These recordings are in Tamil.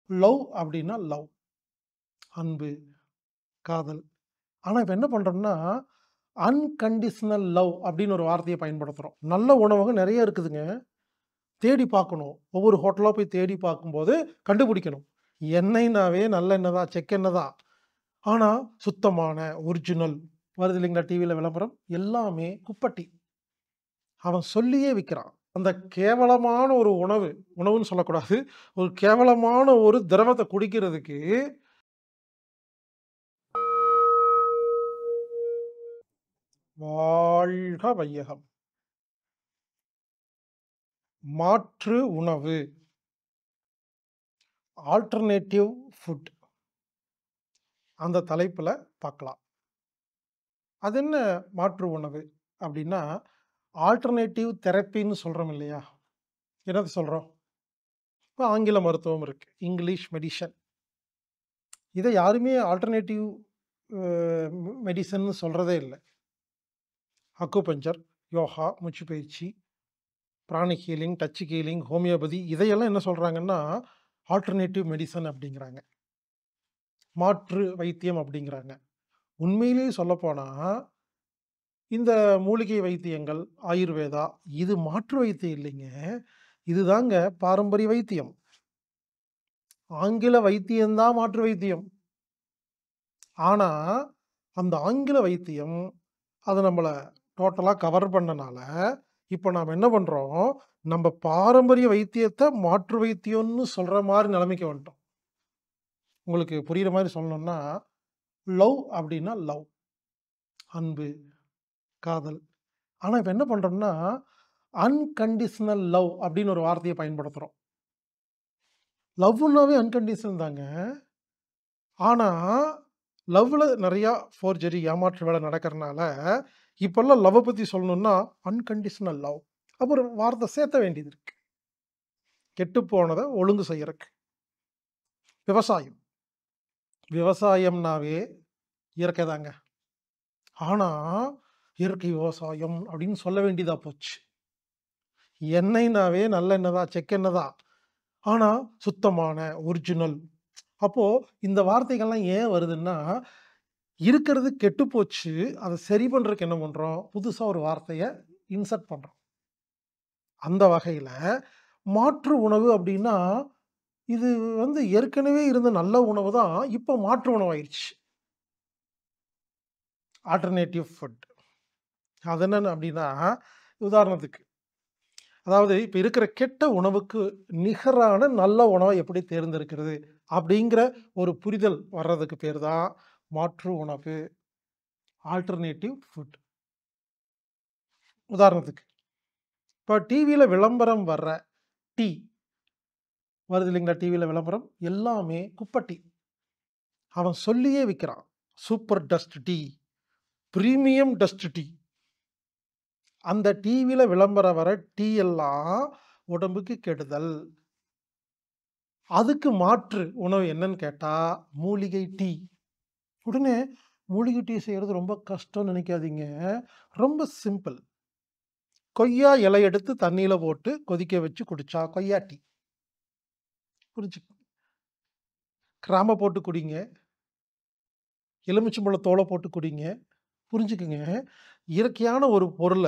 லவ் அப்படின்னா லவ், அன்பு, காதல். ஆனா இப்ப என்ன பண்றோம்னா, அன்கண்டிஷனல் லவ் அப்படின்னு ஒரு வார்த்தைய பயன்படுத்துறோம். நல்ல உணவகம் நெறைய இருக்குதுங்க. தேடி பார்க்கணும். ஒவ்வொரு ஹோட்டலா போய் தேடி பார்க்கும்போது கண்டுபிடிக்கணும். எண்ணெய்னாவே நல்லெண்ணெய் தான், செக்கெண்ணெய் தான். ஆனா சுத்தமான, ஒரிஜினல் வருது இல்லைங்களா டிவில விளம்பரம், எல்லாமே குப்பட்டி. அவன் சொல்லியே விக்கிறான். அந்த கேவலமான ஒரு உணவு, உணவுன்னு சொல்லக்கூடாது. ஒரு கேவலமான ஒரு திரவத்த குடிக்கிறதுக்கு வாழ்க வையகம். மாற்று உணவு, ஆல்டர்னேட்டிவ் ஃபுட் அந்த தலைப்புல பார்க்கலாம். அது என்ன மாற்று உணவு அப்டின்னா, ஆல்டர்னேட்டிவ் தெரப்பின்னு சொல்றோம் இல்லையா? என்னது சொல்றோம்? இப்ப ஆங்கில மருத்துவம் இருக்கு. English medicine. இத யாருமே ஆல்டர்னேட்டிவ் அ மெடிசின்னு சொல்றதே இல்ல. அக்குபஞ்சர், யோகா, மூச்சு பயிற்சி, pranic healing, touch healing, homeopathy இதையெல்லாம் என்ன சொல்றாங்கன்னா, ஆல்டர்னேட்டிவ் மெடிசின் அப்டிங்கிறாங்க. மாற்று வைத்தியம் அப்டிங்கிறாங்க. உண்மையிலேயே சொல்லப்போனா, இந்த மூலிகை வைத்தியங்கள், ஆயுர்வேதா இது மாற்று வைத்தியம் இல்லைங்க. இதுதாங்க பாரம்பரிய வைத்தியம். ஆங்கில வைத்தியம் தான் மாற்று வைத்தியம். ஆனா, அந்த ஆங்கில வைத்தியம் அத நம்மள டோட்டலா கவர் பண்ணனால, இப்ப நாம என்ன பண்றோம், நம்ப பாரம்பரிய வைத்தியத்த மாற்று வைத்தியம்னு சொல்ற மாரி நெலைமைக்கு வந்துட்டோம். உங்களுக்கு புரியிற மாரி சொல்லணும்னா, லவ் அப்டின்னா லவ், அன்பு, காதல். ஆனா இப்ப என்ன பண்றோம்னா, அன்கண்டிஷனல் லவ் அப்டின்னு ஒரு வார்த்தைய பயன்படுத்துறோம். லவ்வுனாவே அன்கண்டிஷனல் தாங்க. ஆனா, லவ்ல நெறையா ஃபோர்ஜரி, ஏமாற்று வேல நடக்கறனால, இப்பல்லாம் லவ்வ பத்தி சொல்லணும்னா, அன்கண்டிஷனல் லவ். அப்புறம் வார்த்தை சேர்த்த வேண்டியது இருக்கு. கெட்டுப் போனத ஒழுங்கு செய்யறக்கு. விவசாயம். விவசாயம்னாவே இயற்கை தாங்க. ஆனா, இயற்கை விவசாயம் அப்படின்னு சொல்ல வேண்டியதா போச்சு. எண்ணெய்னாவே நல்லெண்ணெய் தான், செக்கெண்ணெய் தான். ஆனா, சுத்தமான, ஒரிஜினல். அப்போ இந்த வார்த்தைகள்லாம் ஏன் வருதுன்னா, இருக்கிறது கெட்டுப் போச்சு. அத சரி பண்றதுக்கு என்ன பண்றோம்? புதுசா ஒரு வார்த்தைய இன்சர்ட் பண்றோம். அந்த வகையில மாற்று உணவு அப்டின்னா, இது ஏற்கனவே இருந்த நல்ல உணவு தான், இப்ப மாற்று உணவாயிருச்சு. Alternative food. அது என்னன்னு அப்டின்னா, உதாரணத்துக்கு, அதாவது இப்ப இருக்கிற கெட்ட உணவுக்கு நிகரான நல்ல உணவ எப்படி தேர்ந்தெடுக்கிறது? அப்டிங்கிற ஒரு புரிதல் வர்றதுக்கு பேரு தான் மாற்று உணவு. Alternative food. உதாரணத்துக்கு, இப்ப டிவில விளம்பரம் வர்ற டீ வருது இல்லைங்களா? டிவில விளம்பரம். எல்லாமே குப்ப டீ. அவன் சொல்லியே விக்கிறான். Super dust tea, premium dust tea. அந்த டிவில விளம்பரம் வர டீ எல்லாம் உடம்புக்கு கெடுதல். அதுக்கு மாற்று உணவு என்னன்னு கேட்டா, மூலிகை டீ. உடனே மூலிகை டீ செய்றது ரொம்ப கஷ்டம்னு நெனைக்காதீங்க. ரொம்ப சிம்பிள். கொய்யா இலை எடுத்து தண்ணீல போட்டு கொதிக்க வச்சு குடிச்சா கொய்யா டீ. புரிஞ்சு கிராம போட்டு குடிங்க. எலுமிச்சம்பழ தோல போட்டு குடிங்க. புரிஞ்சுக்குங்க. இயற்கையான ஒரு பொருள,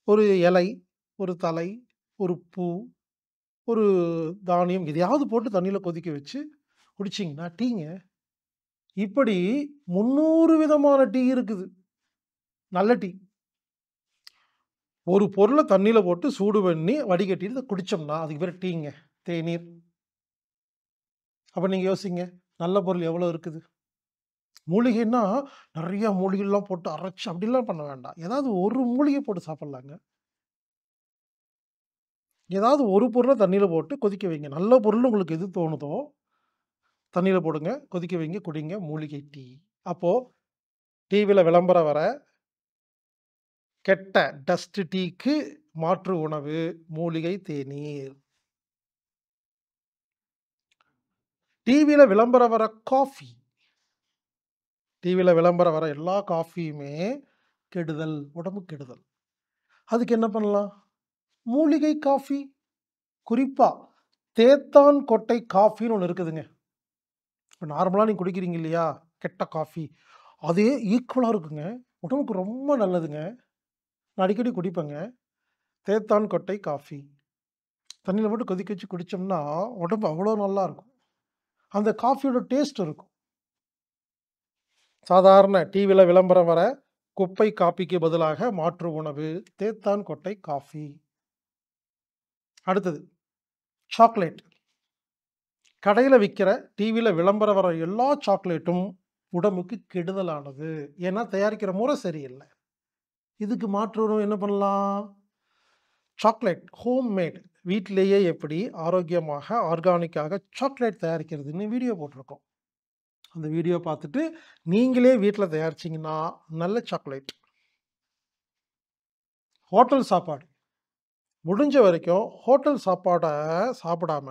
ஒரு இலை, ஒரு தலை, ஒரு பூ, ஒரு தானியம் எதையாவது போட்டு தண்ணீல கொதிக்க வச்சு குடிச்சீங்கன்னா டீங்க. இப்படி 300 விதமான டீ இருக்குது. நல்ல டீ. ஒரு பொருள தண்ணீல போட்டு சூடு பண்ணி வடிகட்டிட்டு குடிச்சோம்னா, அதுக்கு பேரு டீங்க. தேநீர். அப்ப நீங்க யோசிங்க. நல்ல பொருள் எவ்வளோ இருக்குது? மூலிகைன்னா, நெறைய மூலிகைலாம் போட்டு அரைச்சு அப்படிலாம் பண்ண வேண்டாம். ஏதாவது ஒரு மூலிகை போட்டு சாப்பிடலாங்க. ஏதாவது ஒரு பொருள தண்ணீல போட்டு கொதிக்க வைங்க. நல்ல பொருள்னு உங்களுக்கு எது தோணுதோ, தண்ணீல போடுங்க, கொதிக்க வைங்க, குடிங்க. மூலிகை டீ. அப்போ டிவில விளம்பரம் வர கெட்ட டஸ்ட் டீக்கு மாற்று உணவு மூலிகை தேநீர். டிவில விளம்பரம் வர காஃபி. டிவில விளம்பரம் வர எல்லா காஃபியுமே கெடுதல், உடம்புக்கு கெடுதல். அதுக்கு என்ன பண்ணலாம்? மூலிகை காஃபி. குறிப்பா தேத்தான் கொட்டை காஃபின்னு ஒண்ணு இருக்குதுங்க. இப்ப நார்மலா நீங்க குடிக்கிறீங்க இல்லையா? கெட்ட காஃபி. அதே ஈக்குவலா இருக்குங்க. உடம்புக்கு ரொம்ப நல்லதுங்க. நான் அடிக்கடி குடிப்பேங்க. தேத்தான் கொட்டை காஃபி. தண்ணீல போட்டு கொதிக்க வச்சு குடிச்சோம்னா, உடம்பு அவ்வளோ நல்லா இருக்கும். அந்த காஃபியோட டேஸ்ட் இருக்கும். சாதாரண டிவில விளம்பரம் வர குப்பை காப்பிக்கு பதிலாக மாற்று உணவு தேத்தான் கொட்டை காஃபி. அடுத்தது சாக்லேட். கடையில விக்கிற, டிவில விளம்பரம் வர எல்லா சாக்லேட்டும் உடம்புக்கு கெடுதலானது. ஏன்னா தயாரிக்கிற முறை சரியில்ல. இதுக்கு மாற்று உணவு என்ன பண்ணலாம்? Chocolate home made. வீட்டிலேயே எப்படி ஆரோக்கியமாக, ஆர்கானிக்காக சாக்லேட் தயாரிக்கிறதுன்னு வீடியோ போட்டிருக்கோம். அந்த வீடியோ பார்த்துட்டு நீங்களே வீட்ல தயாரிச்சீங்கன்னா, நல்ல சாக்லேட். ஹோட்டல் சாப்பாடு. முடிஞ்ச வரைக்கும் ஹோட்டல் சாப்பாட சாப்பிடாம,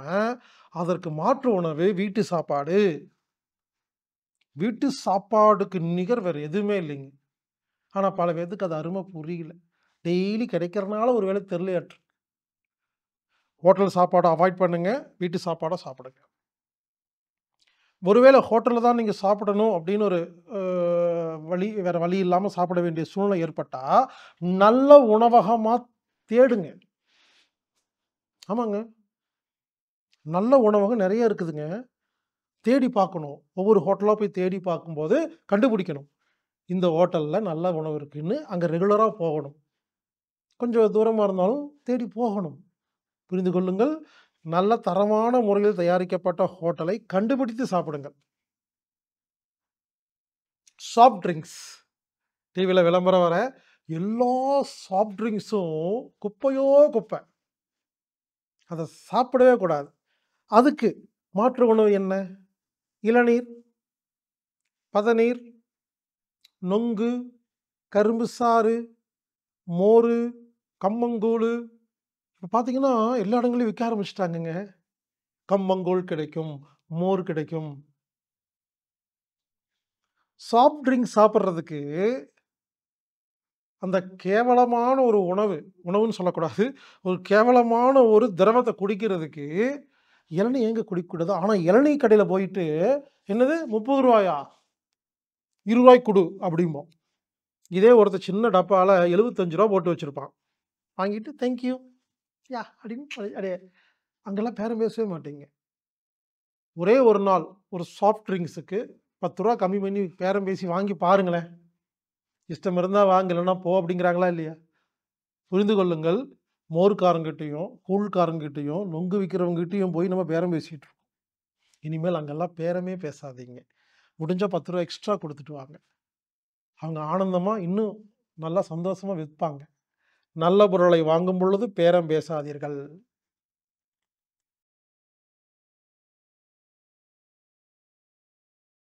அதற்கு மாற்று உணவு வீட்டு சாப்பாடு. வீட்டு சாப்பாடுக்கு நிகர் வேற எதுவுமே இல்லைங்க. ஆனா பல பேத்துக்கு அது அரும புரியல. டெய்லி கிடைக்கிறனால ஒரு வேளை தெரியலையாட்ருக்கு. ஹோட்டல் சாப்பாட அவாய்ட் பண்ணுங்க. வீட்டு சாப்பாட சாப்பிடுங்க. ஒருவேளை ஹோட்டல்ல தான் நீங்க சாப்பிடணும் அப்படின்னு ஒரு அ வேற வழி இல்லாம சாப்பிட வேண்டிய சூழ்நிலை ஏற்பட்டா, நல்ல உணவகமா தேடுங்க. ஆமாங்க. நல்ல உணவகம் நெறைய இருக்குதுங்க. தேடி பார்க்கணும். ஒவ்வொரு ஹோட்டலா போய் தேடி பார்க்கும்போது கண்டுபிடிக்கணும். இந்த ஹோட்டல்ல நல்ல உணவு இருக்குன்னு அங்க ரெகுலரா போகணும். கொஞ்சம் தூரமா இருந்தாலும் தேடி போகணும். புரிந்து கொள்ளுங்கள். நல்ல தரமான முறையில் தயாரிக்கப்பட்ட ஹோட்டலை கண்டுபிடித்து சாப்பிடுங்கள். Soft drinks. டிவில விளம்பரம் வர எல்லா சாஃப்ட் ட்ரிங்க்ஸும் குப்பையோ குப்பை. அத சாப்பிடவே கூடாது. அதுக்கு மாற்று உணவு என்ன? இளநீர், பதநீர், நொங்கு, கரும்பு சாறு, மோரு, கம்மங்கூழு. இப்ப பார்த்தீங்கன்னா, எல்லா இடங்கள்லயும் விக்க ஆரம்பிச்சுட்டாங்கங்க. கம்மங்கூழ் கிடைக்கும், மோர் கிடைக்கும். சாஃப்ட் ட்ரிங்க்ஸ் சாப்பிடுறதுக்கு அந்த கேவலமான ஒரு உணவுன்னு சொல்லக்கூடாது. ஒரு கேவலமான ஒரு திரவத்த குடிக்கிறதுக்கு இளநீ ஏங்க குடிக்கக்கூடாது? ஆனா இளநீ கடையில போயிட்டு, "என்னது ரூ. 30 ரூ. 20 குடு" அப்படிம்போம். இதே ஒருத்தன் சின்ன டப்பால ரூ. 75 போட்டு வச்சிருப்பான். வாங்கிட்டு "தேங்க் யூ. யா" அப்படின்னு அப்படியே அங்கெல்லாம் பேரம் பேசவே மாட்டீங்க. ஒரே ஒரு நாள் ஒரு சாஃப்ட் ட்ரிங்க்ஸுக்கு ரூ. 10 கம்மி பண்ணி பேரம் பேசி வாங்கி பாருங்களேன். இஷ்டம் இருந்தா வாங்கு, இல்லன்னா போ அப்படிங்கிறாங்களா இல்லையா? புரிந்து கொள்ளுங்கள். மோர்காரங்கிட்டயும், கூழ்காரங்கிட்டயும், நொங்கு விக்கிறவங்ககிட்டயும் போய் நம்ம பேரம் பேசிட்டு இருக்கோம். இனிமேல் அங்கெல்லாம் பேரமே பேசாதீங்க. முடிஞ்சா ரூ. 10 எக்ஸ்ட்ரா குடுத்துட்டு வாங்க. அவங்க ஆனந்தமா இன்னும் நல்லா சந்தோஷமா விப்பாங்க. நல்ல பொருளை வாங்கும் பொழுது பேரம் பேசாதீர்கள்.